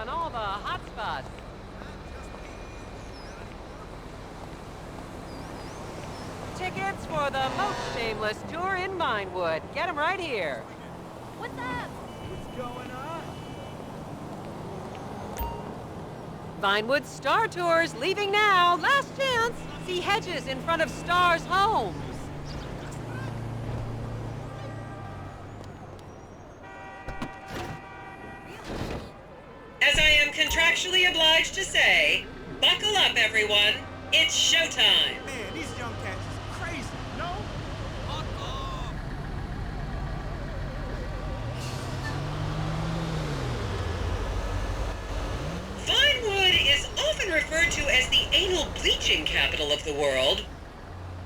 on all the hot spots. Tickets for the most shameless tour in Vinewood. Get them right here. What's up? What's going on? Vinewood Star Tours leaving now. Last chance. See hedges in front of Star's homes. As I am contractually obliged to say, buckle up, everyone. It's showtime. Man, these young cats is crazy, no? Vinewood is often referred to as the anal bleaching capital of the world.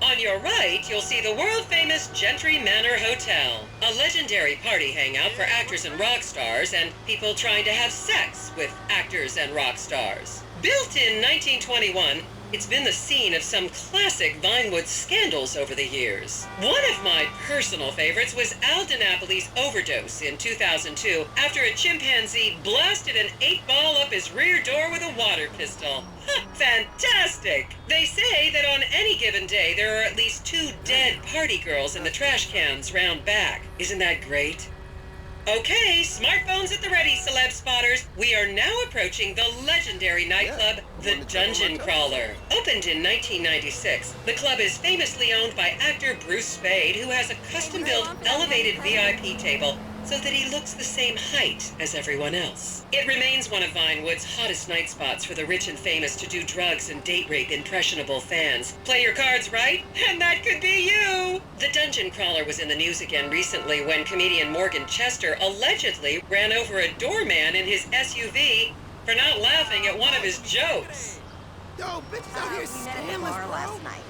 On your right, you'll see the world-famous Gentry Manor Hotel, a legendary party hangout for actors and rock stars and people trying to have sex with actors and rock stars. Built in 1921, it's been the scene of some classic Vinewood scandals over the years. One of my personal favorites was Al DiNapoli's overdose in 2002 after a chimpanzee blasted an 8-ball up his rear door with a water pistol. Fantastic! They say that on any given day there are at least 2 dead party girls in the trash cans round back. Isn't that great? Okay, smartphones at the ready, celeb spotters. We are now approaching the legendary nightclub, the Dungeon Crawler. Opened in 1996, the club is famously owned by actor Bruce Spade, who has a custom-built elevated VIP table so that he looks the same height as everyone else. It remains one of Vinewood's hottest night spots for the rich and famous to do drugs and date rape impressionable fans. Play your cards right, and that could be you! The Dungeon Crawler was in the news again recently when comedian Morgan Chester allegedly ran over a doorman in his SUV for not laughing at one of his jokes. Yo, bitches out here We met at the bar last night.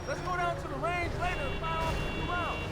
Let's go down to the range later and fire off a few rounds.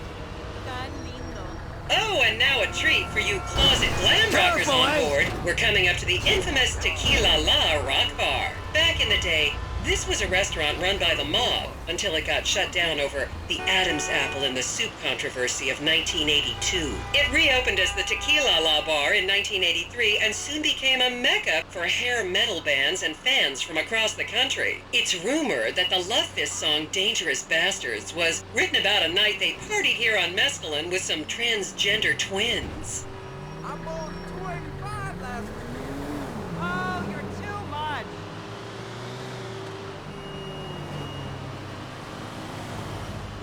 Oh, and now a treat for you closet glam rockers on board. We're coming up to the infamous Tequila La Rock Bar. Back in the day, this was a restaurant run by the mob until it got shut down over the Adam's apple in the soup controversy of 1982. It reopened as the Tequila La Bar in 1983 and soon became a mecca for hair metal bands and fans from across the country. It's rumored that the Love Fist song Dangerous Bastards was written about a night they partied here on Mescaline with some transgender twins. I bowled 285 last week. Oh, you're too much.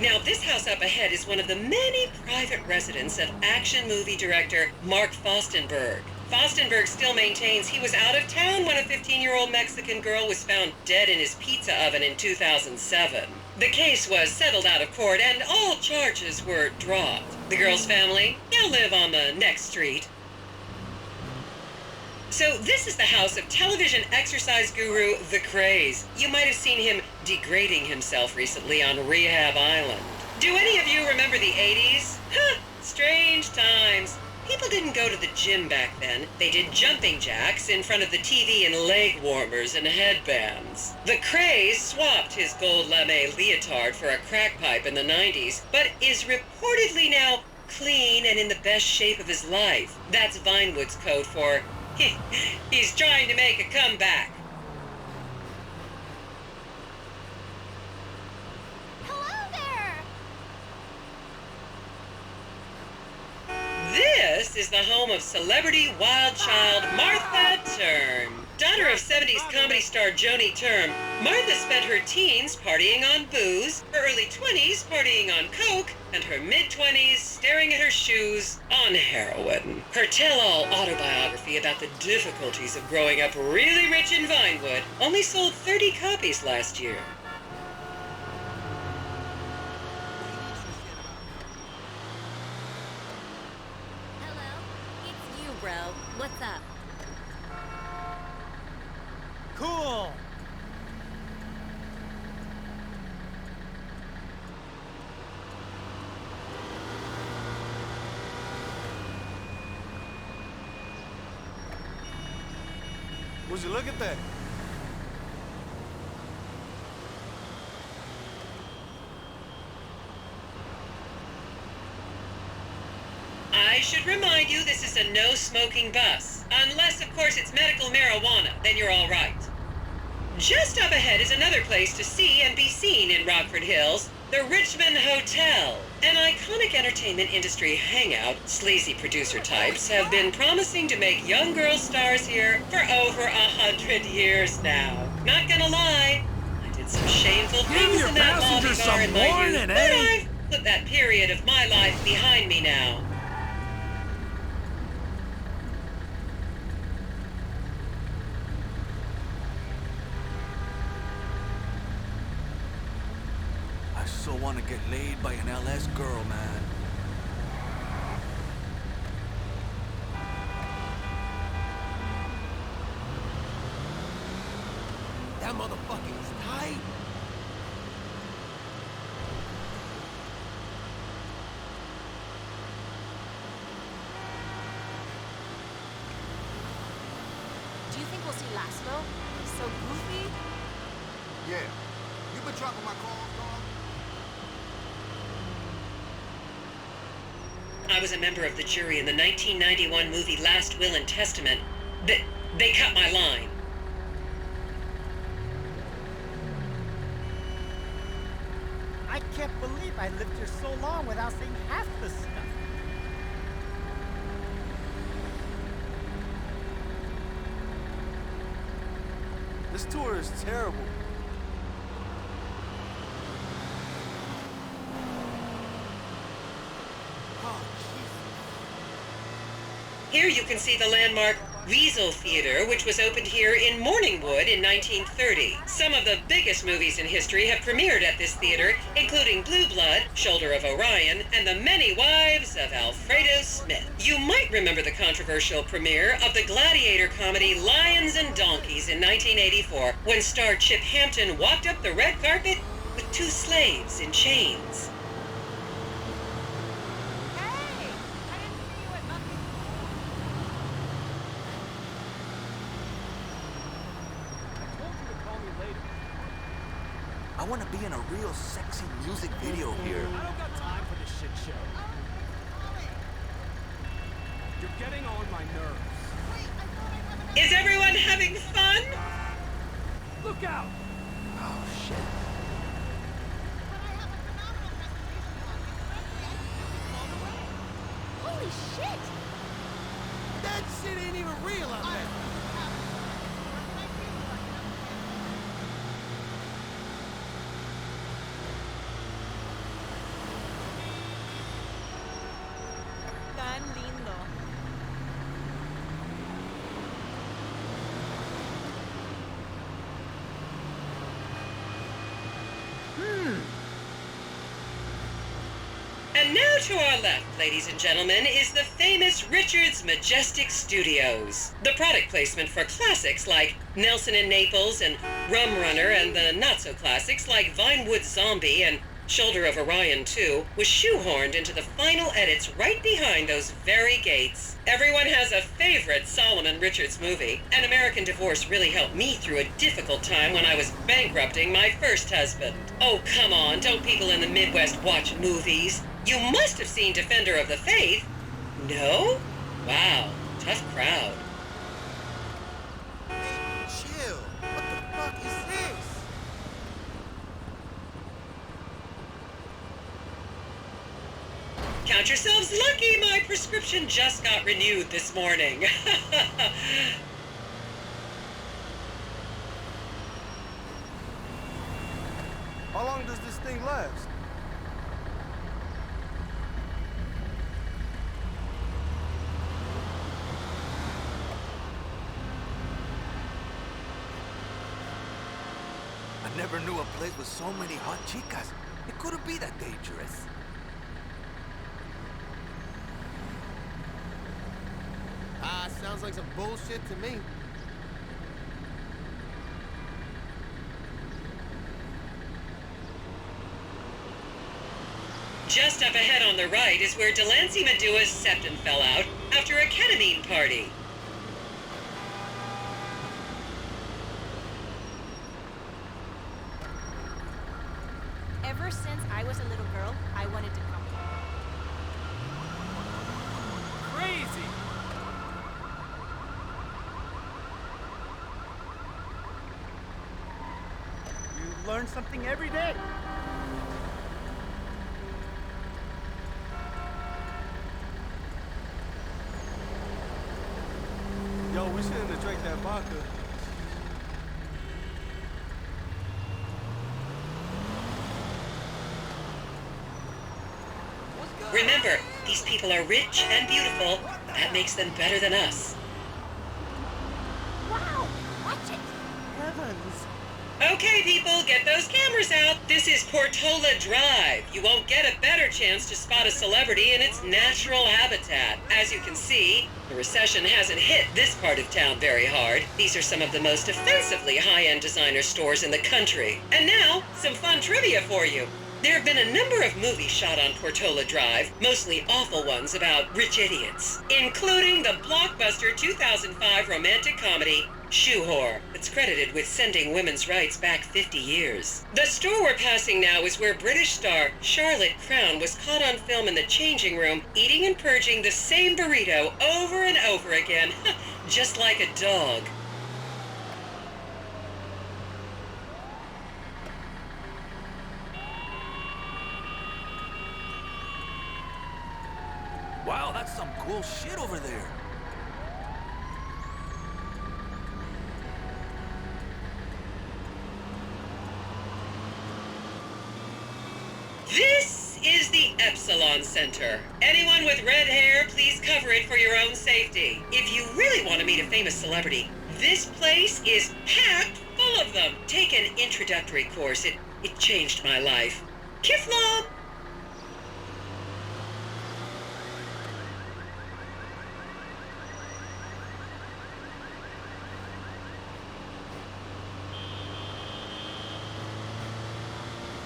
Now, this house up ahead is one of the many private residence of action movie director Mark Fostenberg. Fostenberg still maintains he was out of town when a 15-year-old Mexican girl was found dead in his pizza oven in 2007. The case was settled out of court and all charges were dropped. The girl's family now live on the next street. So this is the house of television exercise guru The Craze. You might have seen him degrading himself recently on Rehab Island. Do any of you remember the 80s? Strange times. People didn't go to the gym back then. They did jumping jacks in front of the TV and leg warmers and headbands. The Craze swapped his gold lame leotard for a crack pipe in the 90s, but is reportedly now clean and in the best shape of his life. That's Vinewood's code for he's trying to make a comeback. Hello there! This is the home of celebrity wild child Martha Term. Daughter of 70s comedy star Joni Term, Martha spent her teens partying on booze, her early 20s partying on coke, and her mid-20s staring at her shoes on heroin. Her tell-all autobiography about the difficulties of growing up really rich in Vinewood only sold 30 copies last year. Hello? It's you, bro. What's up? Cool. Would you look at that? I should remind you this is a no-smoking bus. Unless, of course, it's medical marijuana, then you're all right. Just up ahead is another place to see and be seen in Rockford Hills, the Richmond Hotel. An iconic entertainment industry hangout, sleazy producer types have been promising to make young girl stars here for over 100 years now. Not gonna lie, I did some shameful things your in that lobby passengers bar some in my morning, youth, but eh? I've put that period of my life behind me now. I so want to get laid by an LS girl, man. That motherfucker is tight. Do you think we'll see Laszlo? He's so goofy. Yeah. You been tracking my calls, dog? I was a member of the jury in the 1991 movie Last Will and Testament. They cut my line. I can't believe I lived here so long without seeing half the stuff. This tour is terrible. Here you can see the landmark Weasel Theater, which was opened here in Morningwood in 1930. Some of the biggest movies in history have premiered at this theater, including Blue Blood, Shoulder of Orion, and The Many Wives of Alfredo Smith. You might remember the controversial premiere of the gladiator comedy Lions and Donkeys in 1984, when star Chip Hampton walked up the red carpet with two slaves in chains. I want to be in a real sexy music video here. I don't got time for this shit show. You're getting on my nerves. Is everyone having fun? Look out! Oh, shit. Holy shit! That shit ain't even real out there. Tan lindo. And now to our left, ladies and gentlemen, is the famous Richards Majestic Studios. The product placement for classics like Nelson and Naples and Rum Runner, and the not-so-classics like Vinewood Zombie and Shoulder of Orion 2 was shoehorned into the final edits right behind those very gates. Everyone has a favorite Solomon Richards movie. An American Divorce really helped me through a difficult time when I was bankrupting my first husband. Oh, come on, don't people in the Midwest watch movies? You must have seen Defender of the Faith. No? Wow, tough crowd. Chill. What the fuck is this? Count yourselves lucky, my prescription just got renewed this morning. How long does this thing last? I never knew a place with so many hot chicas. It couldn't be that dangerous. Sounds like some bullshit to me. Just up ahead on the right is where Delancey Medua's septum fell out after a ketamine party. Ever since I was a little girl, I wanted to come here. Crazy! learn something every day. Yo, we shouldn't have drank that vodka. Remember, these people are rich and beautiful. That makes them better than us. Wow, watch it. Heavens. Okay, people, get those cameras out. This is Portola Drive. You won't get a better chance to spot a celebrity in its natural habitat. As you can see, the recession hasn't hit this part of town very hard. These are some of the most offensively high-end designer stores in the country. And now, some fun trivia for you. There have been a number of movies shot on Portola Drive, mostly awful ones about rich idiots, including the blockbuster 2005 romantic comedy, Shoe Whore, that's credited with sending women's rights back 50 years. The store we're passing now is where British star Charlotte Crown was caught on film in the changing room, eating and purging the same burrito over and over again, just like a dog. Wow, that's some cool shit over there. This is the Epsilon Center. Anyone with red hair, please cover it for your own safety. If you really want to meet a famous celebrity, this place is packed full of them. Take an introductory course. It changed my life. Kiflam!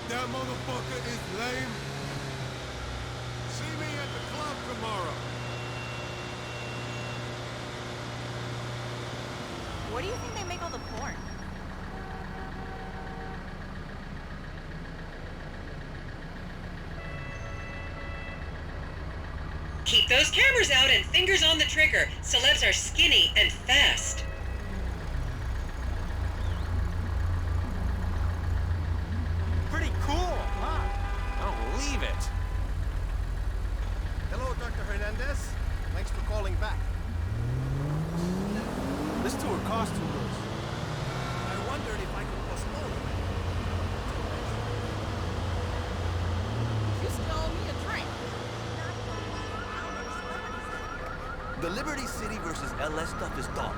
That motherfucker is lame. See me at the club tomorrow. Where do you think they make all the porn? Keep those cameras out and fingers on the trigger. Celebs are skinny and fast. Pretty cool, huh? I don't believe it. Hello, Dr. Hernandez. Thanks for calling back. This tour cost too much. I wondered if I could postpone it. You still owe me a drink. The Liberty City versus LS stuff is done.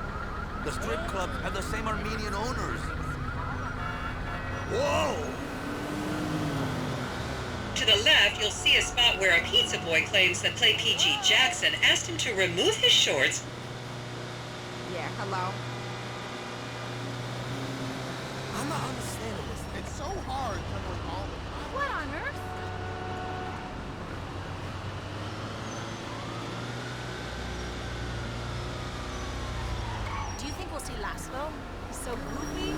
The strip clubs have the same Armenian owners. Whoa! To the left, you'll see a spot where a pizza boy claims that Play PG Jackson asked him to remove his shorts. Yeah, hello. I'm not understanding this. It's so hard to know all the time. What on earth? Do you think we'll see Laszlo? He's so goofy.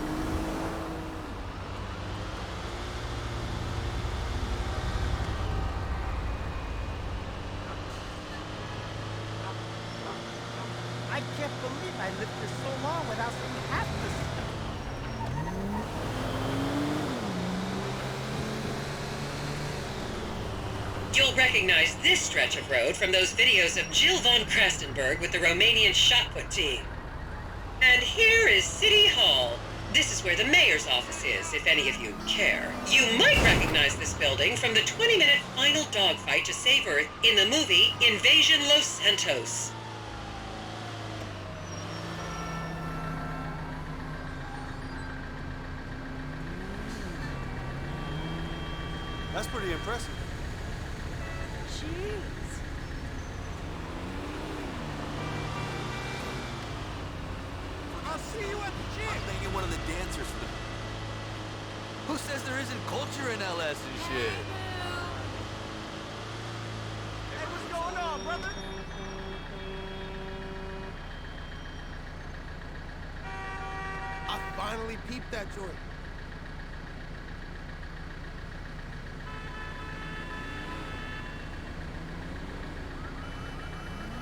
I can't believe I lived here so long without seeing half this stuff. You'll recognize this stretch of road from those videos of Jill von Krastenberg with the Romanian shot put team. And here is City Hall. This is where the mayor's office is, if any of you care. You might recognize this building from the 20-minute final dogfight to save Earth in the movie Invasion Los Santos. That's pretty impressive. Jeez. I'll see you at the I'm gym. thinking one of the dancers for the... Who says there isn't culture in LS and shit? Hey, what's going on, brother? I finally peeped that joint.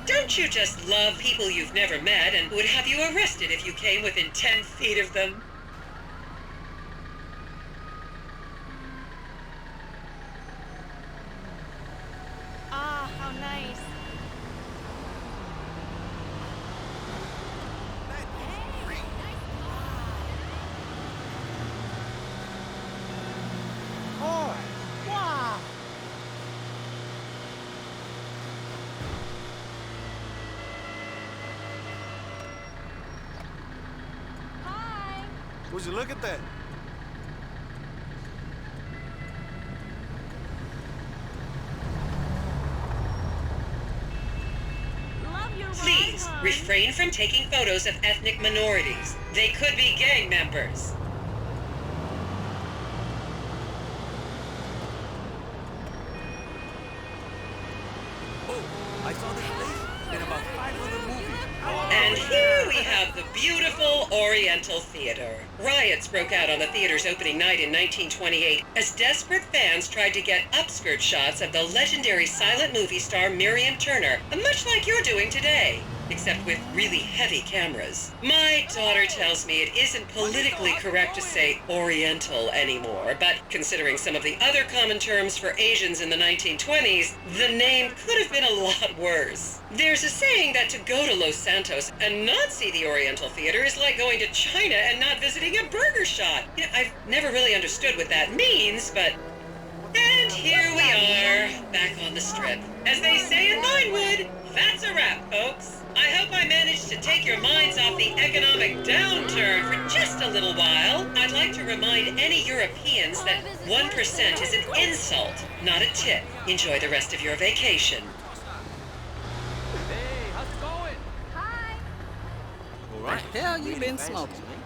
Don't you just love people you've never met and would have you arrested if you came within 10 feet of them? Oh, nice. Oh, wow. Hi. Would you look at that? Love your Please, ride, hon. refrain from taking photos of ethnic minorities. They could be gang members. Oh, I saw this place in about 500 movies. And here we have the beautiful Oriental Theater. Riots broke out on the theater's opening night in 1928 as desperate fans tried to get upskirt shots of the legendary silent movie star Miriam Turner, much like you're doing today, except with really heavy cameras. My daughter tells me it isn't politically correct to say Oriental anymore, but considering some of the other common terms for Asians in the 1920s, the name could have been a lot worse. There's a saying that to go to Los Santos and not see the Oriental Theater is like going to China and not visiting a burger shop. You know, I've never really understood what that means, but... And here we are, back on the strip. As they say in Vinewood, that's a wrap, folks. I hope I managed to take your minds off the economic downturn for just a little while. I'd like to remind any Europeans that 1% is an insult, not a tip. Enjoy the rest of your vacation. Hey, how's it going? Hi. All The right. hell you Really been fancy. smoking?